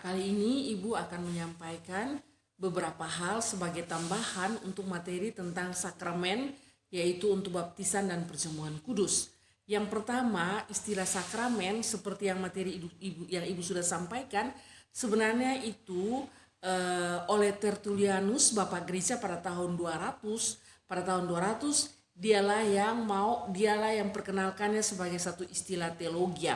Kali ini Ibu akan menyampaikan beberapa hal sebagai tambahan untuk materi tentang sakramen, yaitu untuk baptisan dan perjamuan kudus. Yang pertama, istilah sakramen seperti yang materi Ibu sudah sampaikan, sebenarnya itu oleh Tertullianus, Bapak Gereja pada tahun 200. Pada tahun 200 dialah yang perkenalkannya sebagai satu istilah teologia.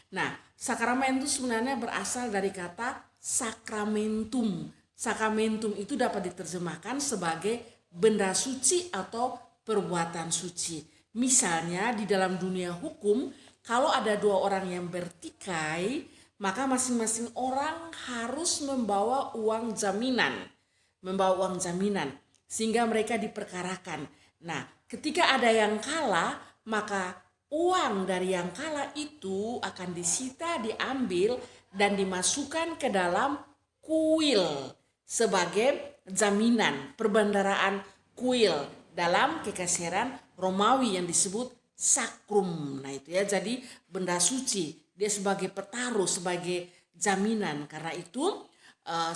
Nah, sakramen itu sebenarnya berasal dari kata sakramentum. Sakramentum itu dapat diterjemahkan sebagai benda suci atau perbuatan suci. Misalnya di dalam dunia hukum, kalau ada dua orang yang bertikai, maka masing-masing orang harus membawa uang jaminan. Sehingga mereka diperkarakan. Nah, ketika ada yang kalah, maka uang dari yang kalah itu akan disita, diambil, dan dimasukkan ke dalam kuil sebagai jaminan perbendaraan kuil dalam kekaisaran Romawi yang disebut sakrum. Nah itu ya, jadi benda suci, dia sebagai petaruh, sebagai jaminan. Karena itu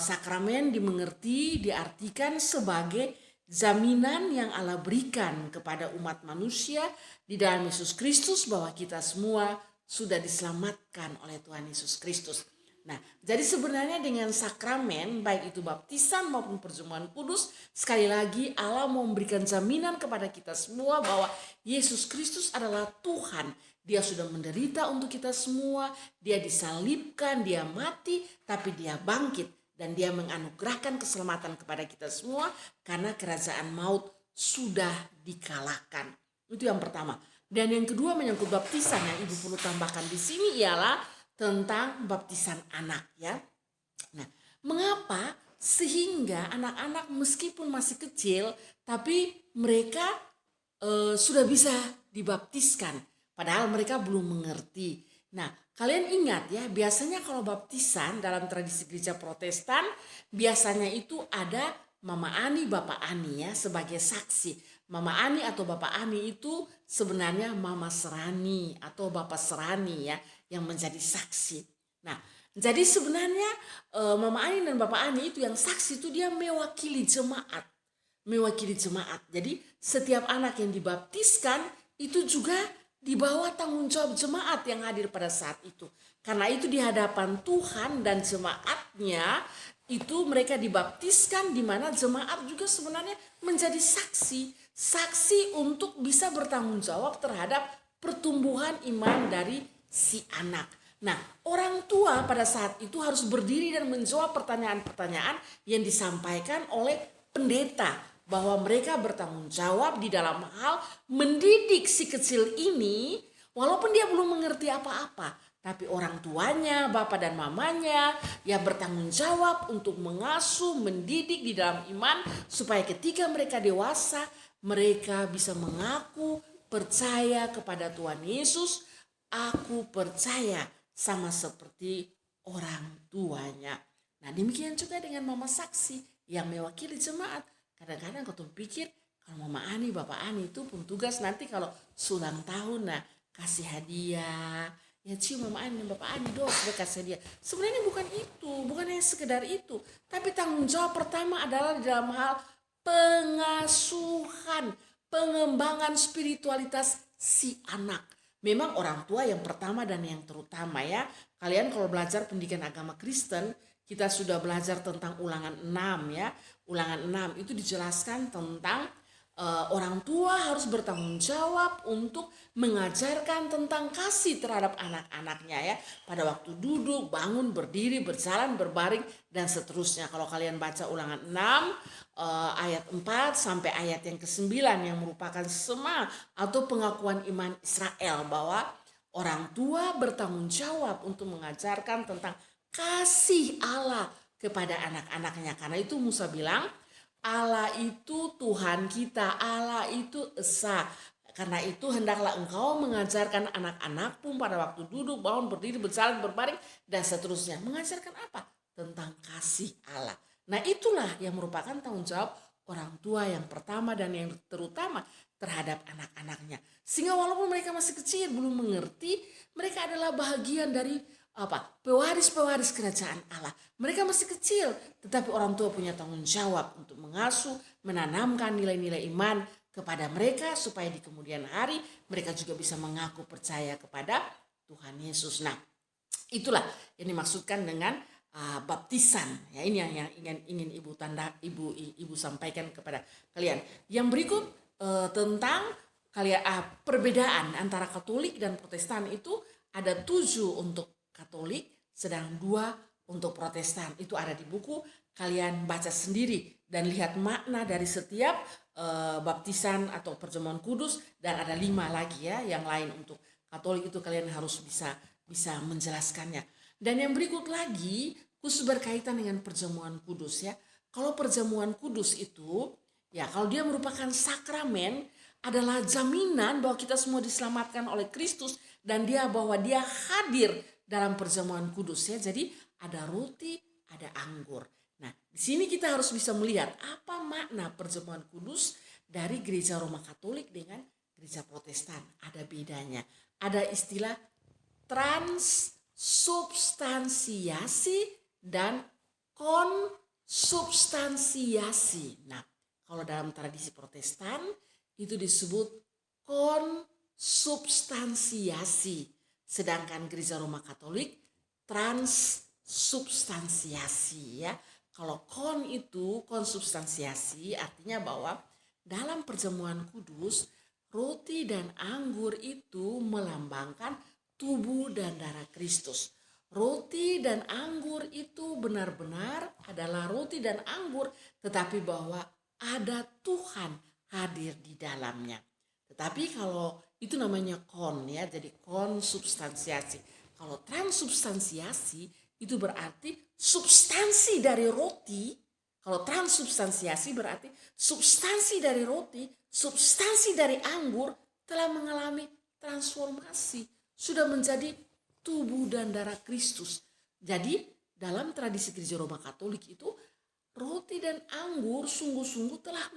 sakramen diartikan sebagai jaminan yang Allah berikan kepada umat manusia di dalam Yesus Kristus bahwa kita semua sudah diselamatkan oleh Tuhan Yesus Kristus. Nah, jadi sebenarnya dengan sakramen, baik itu baptisan maupun perjamuan kudus, sekali lagi Allah mau memberikan jaminan kepada kita semua bahwa Yesus Kristus adalah Tuhan. Dia sudah menderita untuk kita semua, dia disalibkan, dia mati, tapi dia bangkit. Dan dia menganugerahkan keselamatan kepada kita semua karena kerajaan maut sudah dikalahkan. Itu yang pertama. Dan yang kedua menyangkut baptisan yang Ibu perlu tambahkan di sini ialah tentang baptisan anak ya. Nah, mengapa sehingga anak-anak meskipun masih kecil tapi mereka sudah bisa dibaptiskan padahal mereka belum mengerti. Nah, kalian ingat ya, biasanya kalau baptisan dalam tradisi gereja Protestan biasanya itu ada Mama Ani, Bapak Ani ya sebagai saksi. Mama Ani atau Bapak Ani itu sebenarnya Mama Serani atau Bapak Serani ya yang menjadi saksi. Nah, jadi sebenarnya Mama Ani dan Bapak Ani itu yang saksi itu dia mewakili jemaat. Jadi setiap anak yang dibaptiskan itu juga di bawah tanggung jawab jemaat yang hadir pada saat itu. Karena itu di hadapan Tuhan dan jemaatnya itu mereka dibaptiskan, di mana jemaat juga sebenarnya menjadi saksi untuk bisa bertanggung jawab terhadap pertumbuhan iman dari si anak. Nah, orang tua pada saat itu harus berdiri dan menjawab pertanyaan-pertanyaan yang disampaikan oleh pendeta, bahwa mereka bertanggung jawab di dalam hal mendidik si kecil ini walaupun dia belum mengerti apa-apa. Tapi orang tuanya, bapak dan mamanya yang bertanggung jawab untuk mengasuh, mendidik di dalam iman supaya ketika mereka dewasa mereka bisa mengaku percaya kepada Tuhan Yesus. Aku percaya sama seperti orang tuanya. Nah, demikian juga dengan mama saksi yang mewakili jemaat. Kadang-kadang kau pikir kalau Mama Ani, Bapak Ani itu pun tugas nanti kalau ulang tahun, nah kasih hadiah, ya cium Mama Ani dan Bapak Ani dong, sudah kasih hadiah. Sebenarnya bukan itu, bukan hanya sekedar itu, tapi tanggung jawab pertama adalah di dalam hal pengasuhan, pengembangan spiritualitas si anak. Memang orang tua yang pertama dan yang terutama ya. Kalian kalau belajar pendidikan agama Kristen, kita sudah belajar tentang ulangan 6 ya. Ulangan 6 itu dijelaskan tentang orang tua harus bertanggung jawab untuk mengajarkan tentang kasih terhadap anak-anaknya ya. Pada waktu duduk, bangun, berdiri, berjalan, berbaring dan seterusnya. Kalau kalian baca ulangan 6 ayat 4 sampai ayat yang ke-9 yang merupakan sema atau pengakuan iman Israel bahwa orang tua bertanggung jawab untuk mengajarkan tentang kasih Allah kepada anak-anaknya. Karena itu Musa bilang, Allah itu Tuhan kita, Allah itu esa. Karena itu hendaklah engkau mengajarkan anak-anakmu pada waktu duduk, bangun, berdiri, berjalan, berbaring, dan seterusnya. Mengajarkan apa? Tentang kasih Allah. Nah itulah yang merupakan tanggung jawab orang tua yang pertama dan yang terutama terhadap anak-anaknya. Sehingga walaupun mereka masih kecil, belum mengerti, mereka adalah bahagian dari pewaris kerajaan Allah. Mereka masih kecil, tetapi orang tua punya tanggung jawab untuk mengasuh, menanamkan nilai-nilai iman kepada mereka supaya di kemudian hari mereka juga bisa mengaku percaya kepada Tuhan Yesus. Nah, itulah yang dimaksudkan dengan baptisan. Ya, ini yang ingin ibu sampaikan kepada kalian. Yang berikut tentang perbedaan antara Katolik dan Protestan itu ada 7 untuk Katolik, sedang 2 untuk Protestan. Itu ada di buku, kalian baca sendiri dan lihat makna dari setiap baptisan atau perjamuan kudus, dan ada 5 lagi ya yang lain untuk Katolik. Itu kalian harus bisa menjelaskannya. Dan yang berikut lagi khusus berkaitan dengan perjamuan kudus ya. Kalau perjamuan kudus itu ya, kalau dia merupakan sakramen, adalah jaminan bahwa kita semua diselamatkan oleh Kristus dan bahwa dia hadir dalam perjamuan kudus ya. Jadi ada roti, ada anggur. Nah, di sini kita harus bisa melihat apa makna perjamuan kudus dari gereja Roma Katolik dengan gereja Protestan. Ada bedanya. Ada istilah transubstansiasi dan konsubstansiasi. Nah, kalau dalam tradisi Protestan itu disebut konsubstansiasi, sedangkan gereja Roma Katolik transubstansiasi ya. Kalau konsubstansiasi artinya bahwa dalam perjamuan kudus roti dan anggur itu melambangkan tubuh dan darah Kristus. Roti dan anggur itu benar-benar adalah roti dan anggur, tetapi bahwa ada Tuhan hadir di dalamnya. Tetapi kalau itu namanya ya, jadi konsubstansiasi. Kalau transubstansiasi itu berarti substansi dari roti. Kalau transubstansiasi berarti substansi dari roti, substansi dari anggur telah mengalami transformasi, sudah menjadi tubuh dan darah Kristus. Jadi dalam tradisi gereja Roma Katolik itu roti dan anggur sungguh-sungguh telah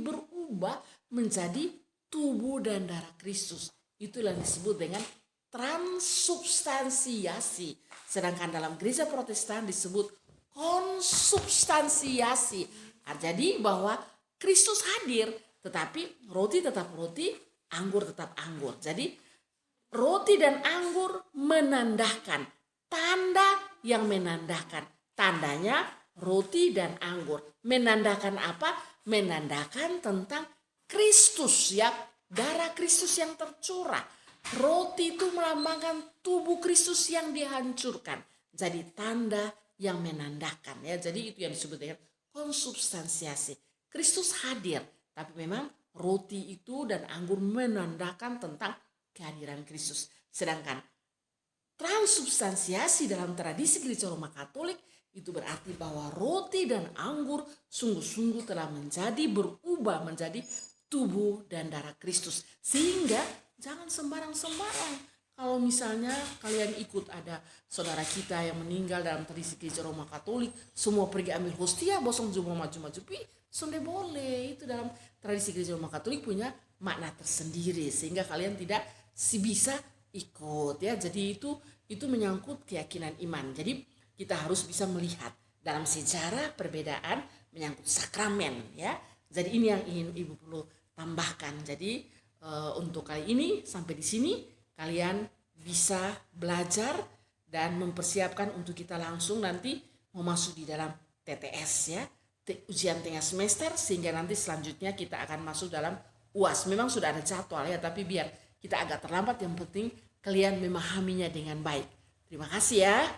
berubah menjadi tubuh dan darah Kristus. Itulah yang disebut dengan transubstansiasi. Sedangkan dalam gereja Protestan disebut konsubstansiasi. Jadi bahwa Kristus hadir, tetapi roti tetap roti, anggur tetap anggur. Jadi roti dan anggur menandakan, tanda yang menandakan. Tandanya roti dan anggur. Menandakan apa? Menandakan tentang Kristus ya, darah Kristus yang tercurah. Roti itu melambangkan tubuh Kristus yang dihancurkan. Jadi tanda yang menandakan ya. Jadi itu yang disebut dengan konsubstansiasi. Kristus hadir, tapi memang roti itu dan anggur menandakan tentang kehadiran Kristus. Sedangkan transubstansiasi dalam tradisi gereja Roma Katolik itu berarti bahwa roti dan anggur sungguh-sungguh telah berubah menjadi tubuh dan darah Kristus. Sehingga jangan sembarang-sembarang. Kalau misalnya kalian ikut ada saudara kita yang meninggal dalam tradisi gereja Roma Katolik, semua pergi ambil hostia, bosong jumlah maju-maju pi, sonde boleh. Itu dalam tradisi gereja Roma Katolik punya makna tersendiri, sehingga kalian tidak bisa ikut ya. Jadi itu menyangkut keyakinan iman. Jadi kita harus bisa melihat dalam sejarah perbedaan menyangkut sakramen ya. Jadi ini yang ingin Ibu perlu tambahkan. Jadi untuk kali ini sampai di sini kalian bisa belajar dan mempersiapkan untuk kita langsung nanti mau masuk di dalam TTS ya, ujian tengah semester, sehingga nanti selanjutnya kita akan masuk dalam UAS. Memang sudah ada jadwal ya, tapi biar kita agak terlambat, yang penting kalian memahaminya dengan baik. Terima kasih ya.